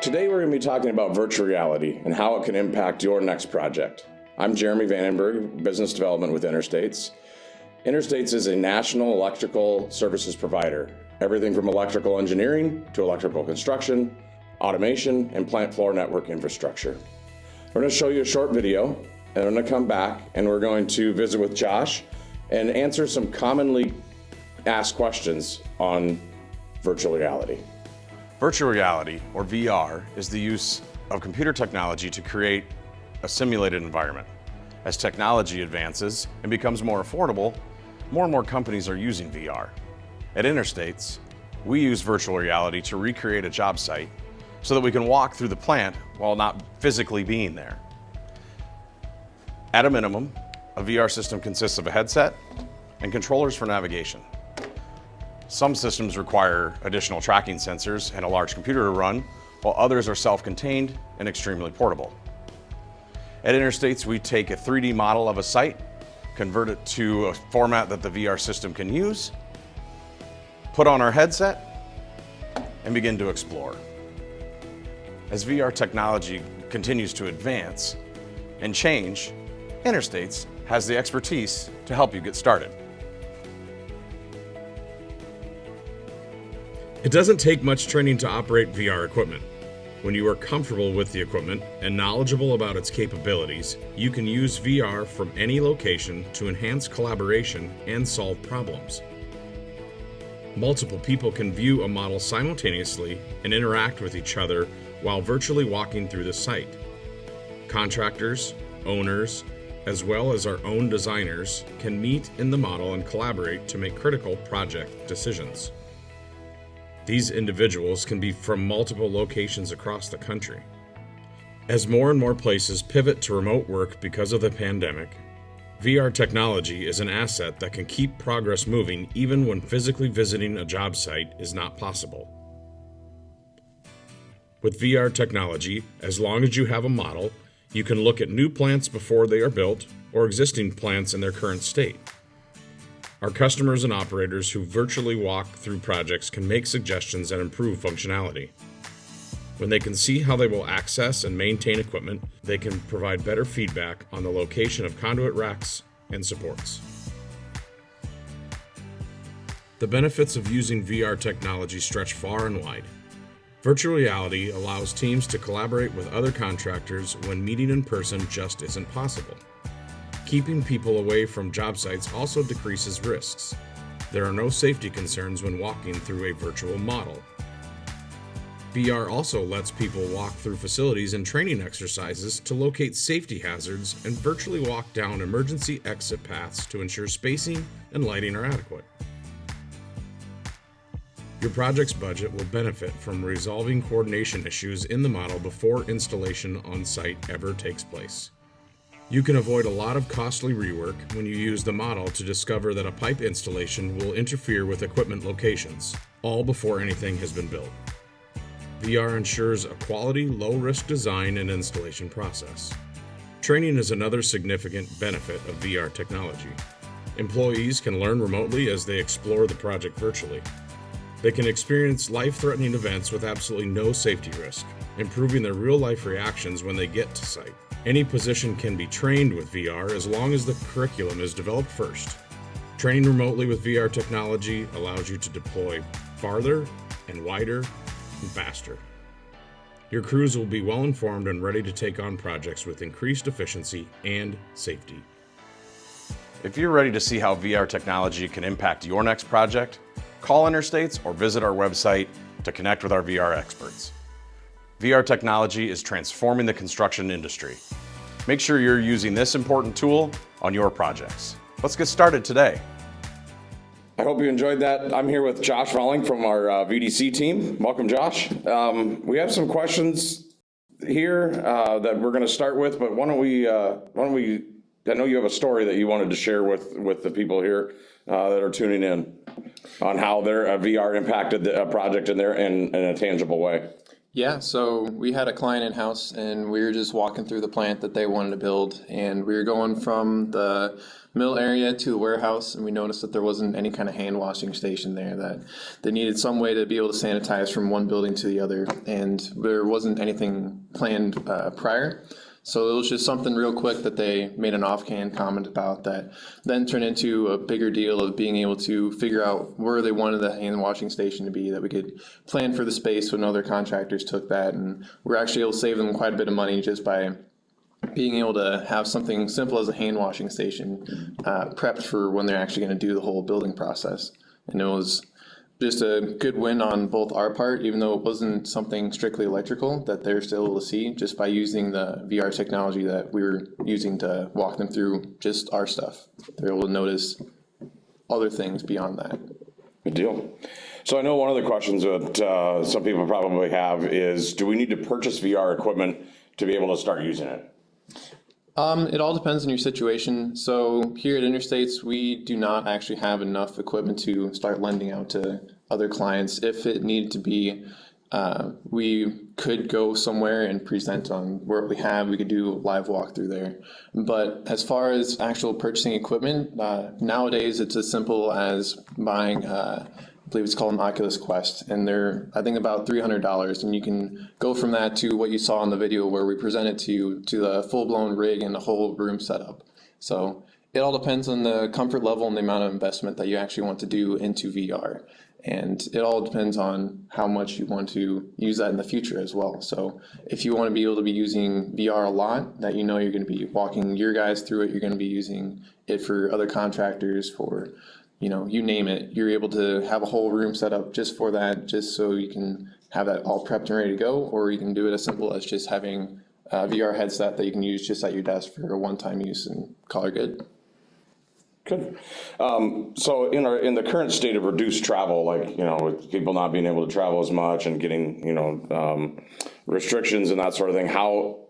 Today we're going to be talking about virtual reality and how it can impact your next project. I'm Jeremy Vandenberg, Business Development with Interstates. Interstates is a national electrical services provider. Everything from electrical engineering to electrical construction, automation, and plant floor network infrastructure. We're going to show you a short video, and we're going to come back and we're going to visit with Josh and answer some commonly asked questions on virtual reality. Virtual reality, or VR, is the use of computer technology to create a simulated environment. As technology advances and becomes more affordable, more and more companies are using VR. At Interstates, we use virtual reality to recreate a job site so that we can walk through the plant while not physically being there. At a minimum, a VR system consists of a headset and controllers for navigation. Some systems require additional tracking sensors and a large computer to run, while others are self-contained and extremely portable. At Interstates, we take a 3D model of a site, convert it to a format that the VR system can use, put on our headset, and begin to explore. As VR technology continues to advance and change, Interstates has the expertise to help you get started. It doesn't take much training to operate VR equipment. When you are comfortable with the equipment and knowledgeable about its capabilities, you can use VR from any location to enhance collaboration and solve problems. Multiple people can view a model simultaneously and interact with each other while virtually walking through the site. Contractors, owners, as well as our own designers can meet in the model and collaborate to make critical project decisions. These individuals can be from multiple locations across the country. As more and more places pivot to remote work because of the pandemic, VR technology is an asset that can keep progress moving even when physically visiting a job site is not possible. With VR technology, as long as you have a model, you can look at new plants before they are built or existing plants in their current state. Our customers and operators who virtually walk through projects can make suggestions and improve functionality. When they can see how they will access and maintain equipment, they can provide better feedback on the location of conduit racks and supports. The benefits of using VR technology stretch far and wide. Virtual reality allows teams to collaborate with other contractors when meeting in person just isn't possible. Keeping people away from job sites also decreases risks. There are no safety concerns when walking through a virtual model. VR also lets people walk through facilities and training exercises to locate safety hazards and virtually walk down emergency exit paths to ensure spacing and lighting are adequate. Your project's budget will benefit from resolving coordination issues in the model before installation on site ever takes place. You can avoid a lot of costly rework when you use the model to discover that a pipe installation will interfere with equipment locations, all before anything has been built. VR ensures a quality, low-risk design and installation process. Training is another significant benefit of VR technology. Employees can learn remotely as they explore the project virtually. They can experience life-threatening events with absolutely no safety risk, improving their real-life reactions when they get to site. Any position can be trained with VR as long as the curriculum is developed first. Training remotely with VR technology allows you to deploy farther and wider and faster. Your crews will be well informed and ready to take on projects with increased efficiency and safety. If you're ready to see how VR technology can impact your next project, call Interstates or visit our website to connect with our VR experts. VR technology is transforming the construction industry. Make sure you're using this important tool on your projects. Let's get started today. I hope you enjoyed that. I'm here with Josh Rawling from our VDC team. Welcome, Josh. We have some questions here that we're going to start with, but why don't we, I know you have a story that you wanted to share with the people here that are tuning in on how their VR impacted a project in a tangible way. Yeah, so we had a client in-house and we were just walking through the plant that they wanted to build, and we were going from the mill area to the warehouse, and we noticed that there wasn't any kind of hand washing station there, that they needed some way to be able to sanitize from one building to the other, and there wasn't anything planned prior. So it was just something real quick that they made an offhand comment about that then turned into a bigger deal of being able to figure out where they wanted the hand washing station to be, that we could plan for the space when other contractors took that. And we're actually able to save them quite a bit of money just by being able to have something simple as a hand washing station prepped for when they're actually going to do the whole building process. And it was just a good win on both our part, even though it wasn't something strictly electrical, that they're still able to see just by using the VR technology that we were using to walk them through just our stuff. They're able to notice other things beyond that. Good deal. So I know one of the questions that some people probably have is, do we need to purchase VR equipment to be able to start using it? It all depends on your situation. So here at Interstates, we do not actually have enough equipment to start lending out to other clients. If it needed to be, we could go somewhere and present on what we have. We could do a live walkthrough there. But as far as actual purchasing equipment, nowadays it's as simple as buying I believe it's called an Oculus Quest, and they're, I think, about $300, and you can go from that to what you saw in the video where we presented to you, to the full-blown rig and the whole room setup. So it all depends on the comfort level and the amount of investment that you actually want to do into VR. And it all depends on how much you want to use that in the future as well. So if you want to be able to be using VR a lot, that you know you're going to be walking your guys through it, you're going to be using it for other contractors, for you name it, you're able to have a whole room set up just for that, just so you can have that all prepped and ready to go, or you can do it as simple as just having a VR headset that you can use just at your desk for a one-time use and call it good. Good. So in the current state of reduced travel, with people not being able to travel as much and getting, restrictions and that sort of thing,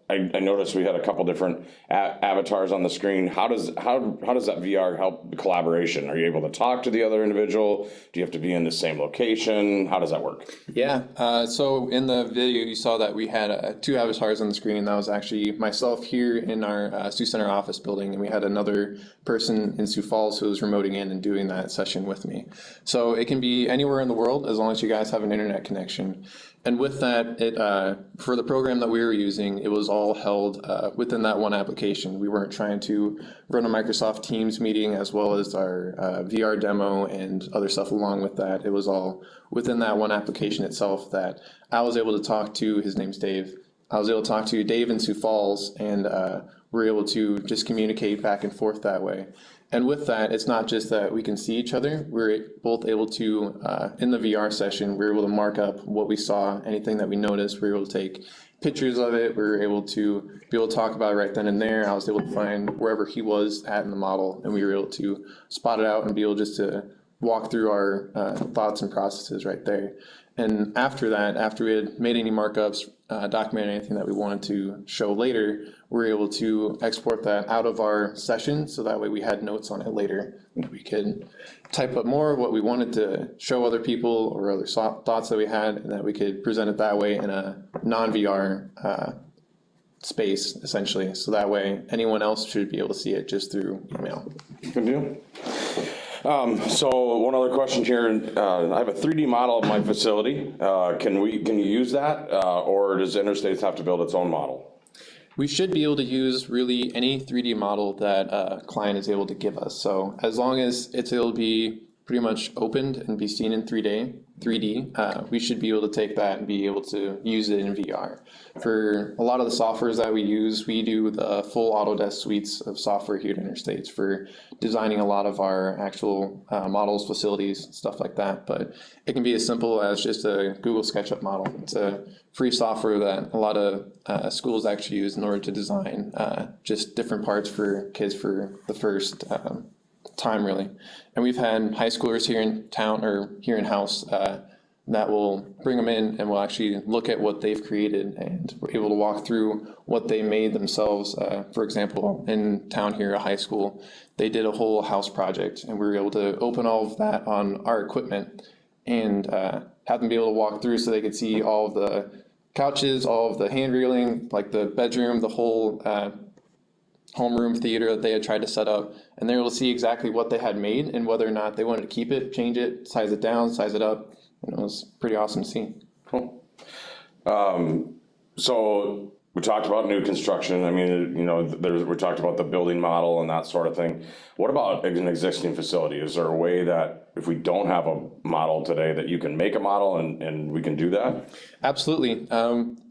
I noticed we had a couple different avatars on the screen. How does that VR help the collaboration? Are you able to talk to the other individual? Do you have to be in the same location? How does that work? Yeah, so in the video you saw that we had two avatars on the screen. That was actually myself here in our Sioux Center office building, and we had another person in Sioux Falls who was remoting in and doing that session with me. So it can be anywhere in the world as long as you guys have an internet connection. And with that, for the program that we were using, it was all held within that one application. We weren't trying to run a Microsoft Teams meeting as well as our VR demo and other stuff along with that. It was all within that one application itself that I was able to talk to. His name's Dave. I was able to talk to Dave in Sioux Falls, and we're able to just communicate back and forth that way. And with that, it's not just that we can see each other. We're both able to, in the VR session, we're able to mark up what we saw, anything that we noticed. We're able to take pictures of it. We're able to talk about it right then and there. I was able to find wherever he was at in the model, and we were able to spot it out and be able just to walk through our thoughts and processes right there. And after that, after we had made any markups, documented anything that we wanted to show later, we were able to export that out of our session, so that way we had notes on it later. We could type up more of what we wanted to show other people or other thoughts that we had, and that we could present it that way in a non-VR space, essentially. So that way anyone else should be able to see it just through email. Good deal. So one other question here. I have a 3D model of my facility. Can you use that, or does Interstates have to build its own model? We should be able to use really any 3D model that a client is able to give us. So as long as it's able to be pretty much opened and be seen in 3D, we should be able to take that and be able to use it in VR. For a lot of the softwares that we use, we do the full Autodesk suites of software here at Interstates for designing a lot of our actual models, facilities, stuff like that. But it can be as simple as just a Google SketchUp model. It's a free software that a lot of schools actually use in order to design just different parts for kids for the first time, really. And we've had high schoolers here in town, or here in house, that will bring them in and will actually look at what they've created, and we're able to walk through what they made themselves. For example, in town here, a high school, they did a whole house project, and we were able to open all of that on our equipment and have them be able to walk through so they could see all of the couches, all of the hand railing, like the bedroom, the whole homeroom theater that they had tried to set up, and they were able to see exactly what they had made and whether or not they wanted to keep it, change it, size it down, size it up. And it was pretty awesome to see. Cool. So we talked about new construction. I mean, you know, we talked about the building model and that sort of thing. What about an existing facility? Is there a way that if we don't have a model today that you can make a model and we can do that? Absolutely.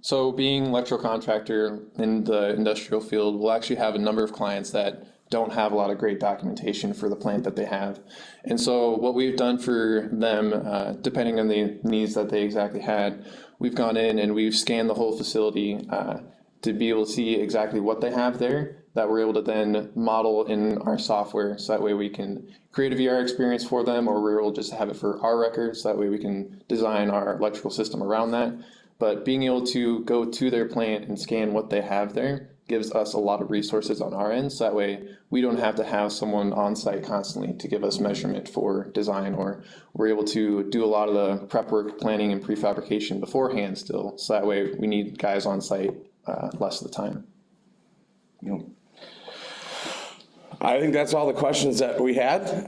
So being electrical contractor in the industrial field, we'll actually have a number of clients that don't have a lot of great documentation for the plant that they have. And so what we've done for them, depending on the needs that they exactly had, we've gone in and we've scanned the whole facility to be able to see exactly what they have there, that we're able to then model in our software. So that way we can create a VR experience for them, or we're able just to have it for our records. So that way we can design our electrical system around that. But being able to go to their plant and scan what they have there gives us a lot of resources on our end. So that way we don't have to have someone on site constantly to give us measurement for design, or we're able to do a lot of the prep work, planning, and prefabrication beforehand still. So that way we need guys on site less of the time. I think that's all the questions that we had.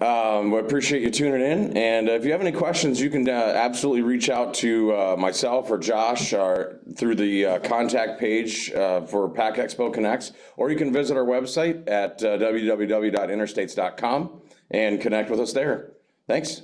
We appreciate you tuning in. And if you have any questions, you can absolutely reach out to myself or Josh through the contact page for Pack Expo Connects, or you can visit our website at www.interstates.com and connect with us there. Thanks.